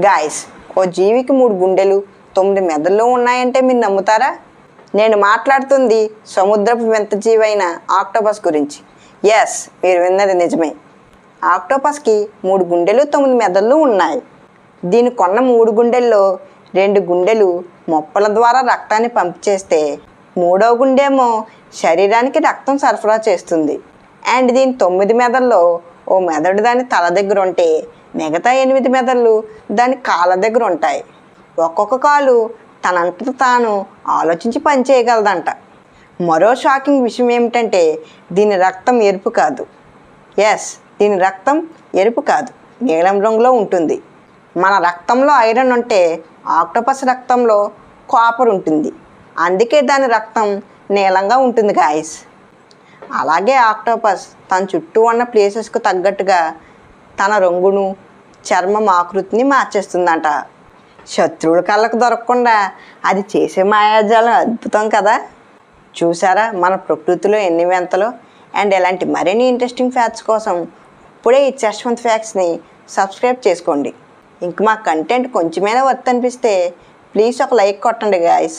Guys, ఓ జీవికి 3 గుండెలు 9 మెదళ్ళు ఉన్నాయంటే మీరు నమ్ముతారా? నేను మాట్లాడుతుంది సముద్రపు వింత జీవైన ఆక్టోపస్ గురించి. ఎస్, మీరు విన్నది నిజమే. ఆక్టోపస్కి 3 గుండెలు 9 మెదళ్ళు ఉన్నాయి. దీనికున్న 3 గుండెల్లో 2 గుండెలు మొప్పల ద్వారా రక్తాన్ని పంప్ చేస్తే, 3వ గుండెమో శరీరానికి రక్తం సరఫరా చేస్తుంది. అండ్ దీని 9 మెదల్లో ఓ మెదడు దాని తల దగ్గర ఉంటే, మిగతా 8 మెదళ్ళు దాని కాళ్ళ దగ్గర ఉంటాయి. ఒక్కొక్క కాలు తనంతట తాను ఆలోచించి పనిచేయగలదంట. మరో షాకింగ్ విషయం ఏమిటంటే దీని రక్తం ఎరుపు కాదు. ఎస్, దీని రక్తం ఎరుపు కాదు, నీలం రంగులో ఉంటుంది. మన రక్తంలో ఐరన్ ఉంటే ఆక్టోపస్ రక్తంలో కాపర్ ఉంటుంది. అందుకే దాని రక్తం నీలంగా ఉంటుంది గాయస్. అలాగే ఆక్టోపస్ తన చుట్టూ ఉన్న ప్లేసెస్కు తగ్గట్టుగా తన రంగును, చర్మం ఆకృతిని మార్చేస్తుందంట. శత్రువుల కళ్ళకు దొరకకుండా అది చేసే మాయాజాలం అద్భుతం కదా. చూసారా మన ప్రకృతిలో ఎన్ని వింతలు. అండ్ ఇలాంటి మరిన్ని ఇంట్రెస్టింగ్ ఫ్యాక్ట్స్ కోసం ఇప్పుడే ఈ యశ్వంత్ ఫ్యాక్ట్స్ని సబ్స్క్రైబ్ చేసుకోండి. ఇంక మా కంటెంట్ కొంచెమైనా వర్త్ అనిపిస్తే ప్లీజ్ ఒక లైక్ కొట్టండి గాయస్.